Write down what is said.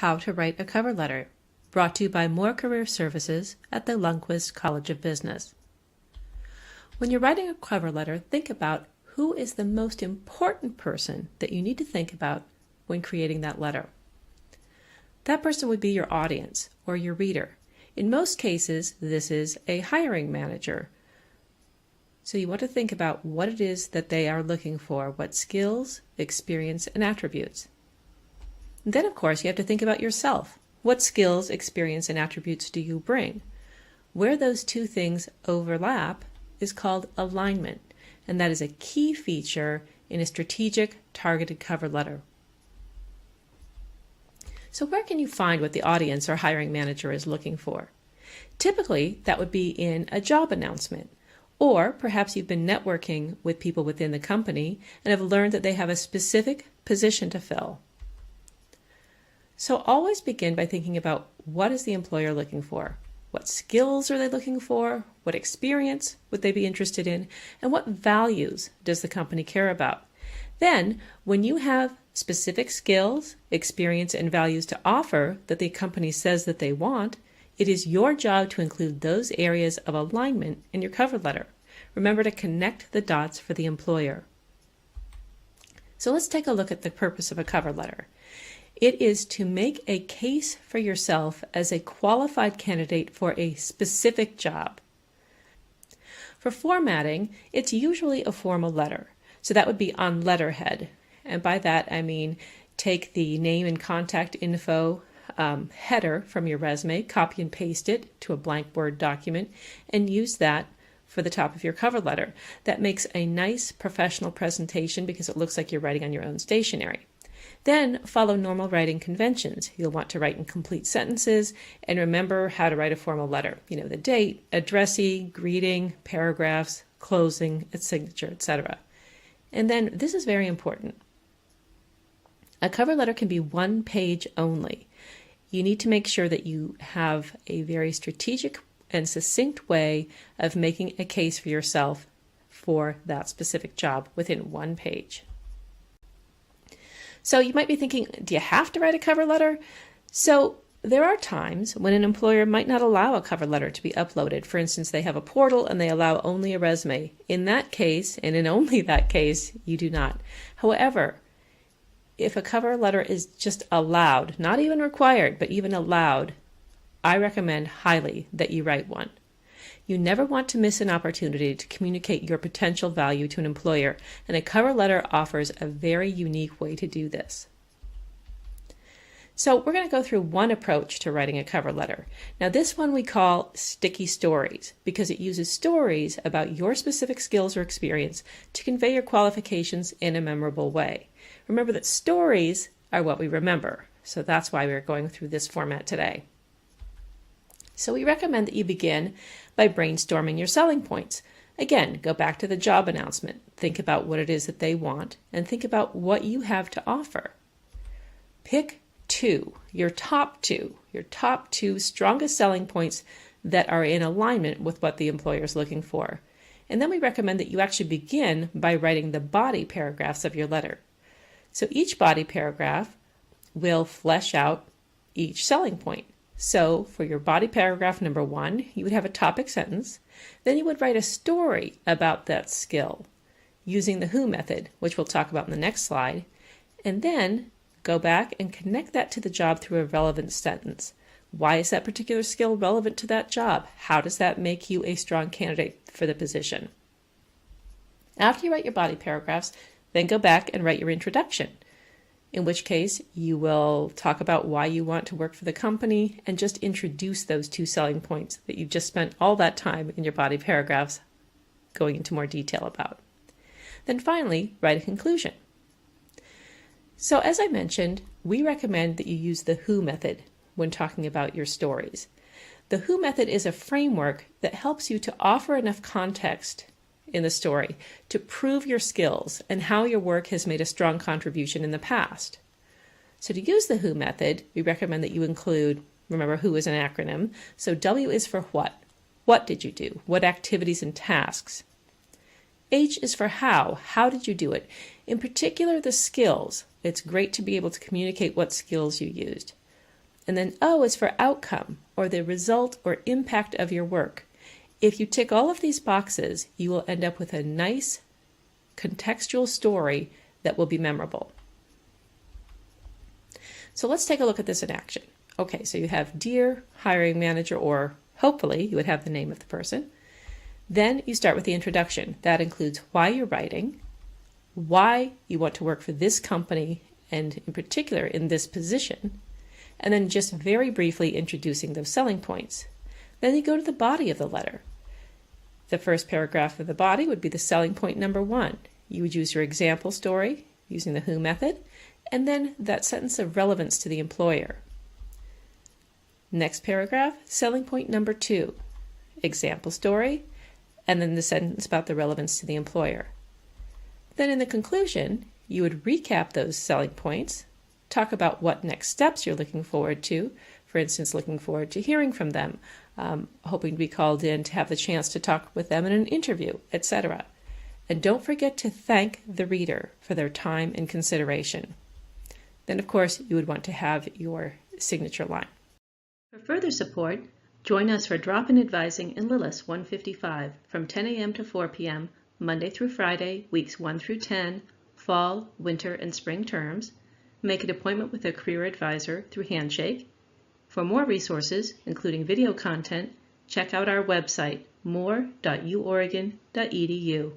How to Write a Cover Letter, brought to you by Mohr Career Services at the Lundquist College of Business. When you're writing a cover letter, think about who is the most important person that you need to think about when creating that letter. That person would be your audience or your reader. In most cases, this is a hiring manager. So you want to think about what it is that they are looking for, what skills, experience, and attributes. And then, of course, you have to think about yourself. What skills, experience, and attributes do you bring? Where those two things overlap is called alignment, and that is a key feature in a strategic, targeted cover letter. So where can you find what the audience or hiring manager is looking for? Typically, that would be in a job announcement, or perhaps you've been networking with people within the company and have learned that they have a specific position to fill. So always begin by thinking about what is the employer looking for? What skills are they looking for? What experience would they be interested in? And what values does the company care about? Then, when you have specific skills, experience, and values to offer that the company says that they want, it is your job to include those areas of alignment in your cover letter. Remember to connect the dots for the employer. So let's take a look at the purpose of a cover letter. It is to make a case for yourself as a qualified candidate for a specific job. For formatting, it's usually a formal letter. So that would be on letterhead. And by that, I mean take the name and contact info header from your resume, copy and paste it to a blank Word document, and use that for the top of your cover letter. That makes a nice professional presentation because it looks like you're writing on your own stationery. Then follow normal writing conventions. You'll want to write in complete sentences and remember how to write a formal letter. You know, the date, addressee, greeting, paragraphs, closing, its signature, etc. And then this is very important. A cover letter can be one page only. You need to make sure that you have a very strategic and succinct way of making a case for yourself for that specific job within one page. So you might be thinking, do you have to write a cover letter? So there are times when an employer might not allow a cover letter to be uploaded. For instance, they have a portal and they allow only a resume. In that case, and in only that case, you do not. However, if a cover letter is just allowed, not even required, but even allowed, I recommend highly that you write one. You never want to miss an opportunity to communicate your potential value to an employer, and a cover letter offers a very unique way to do this. So we're going to go through one approach to writing a cover letter. Now this one we call sticky stories because it uses stories about your specific skills or experience to convey your qualifications in a memorable way. Remember that stories are what we remember, so that's why we're going through this format today. So we recommend that you begin by brainstorming your selling points. Again, go back to the job announcement. Think about what it is that they want and think about what you have to offer. Pick your top two strongest selling points that are in alignment with what the employer is looking for. And then we recommend that you actually begin by writing the body paragraphs of your letter. So each body paragraph will flesh out each selling point. So for your body paragraph number 1, you would have a topic sentence. Then you would write a story about that skill using the who method, which we'll talk about in the next slide. And then go back and connect that to the job through a relevant sentence. Why is that particular skill relevant to that job? How does that make you a strong candidate for the position? After you write your body paragraphs, then go back and write your introduction, in which case you will talk about why you want to work for the company and just introduce those two selling points that you've just spent all that time in your body paragraphs going into more detail about. Then finally, write a conclusion. So as I mentioned, we recommend that you use the who method when talking about your stories. The who method is a framework that helps you to offer enough context in the story to prove your skills and how your work has made a strong contribution in the past. So to use the who method, we recommend that you include, remember who is an acronym, so W is for what. What did you do? What activities and tasks? H is for how. How did you do it? In particular, the skills. It's great to be able to communicate what skills you used. And then O is for outcome, or the result or impact of your work. If you tick all of these boxes, you will end up with a nice contextual story that will be memorable. So let's take a look at this in action. Okay, so you have Dear Hiring Manager, or hopefully you would have the name of the person. Then you start with the introduction. That includes why you're writing, why you want to work for this company, and in particular in this position, and then just very briefly introducing those selling points. Then you go to the body of the letter. The first paragraph of the body would be the selling point number 1. You would use your example story using the who method, and then that sentence of relevance to the employer. Next paragraph, selling point number 2, example story, and then the sentence about the relevance to the employer. Then in the conclusion, you would recap those selling points, talk about what next steps you're looking forward to, for instance, looking forward to hearing from them, hoping to be called in to have the chance to talk with them in an interview, etc. And don't forget to thank the reader for their time and consideration. Then, of course, you would want to have your signature line. For further support, join us for Drop-In Advising in Lillis 155 from 10 a.m. to 4 p.m., Monday through Friday, weeks 1 through 10, fall, winter, and spring terms. Make an appointment with a career advisor through Handshake. For more resources, including video content, check out our website, mohr.uoregon.edu.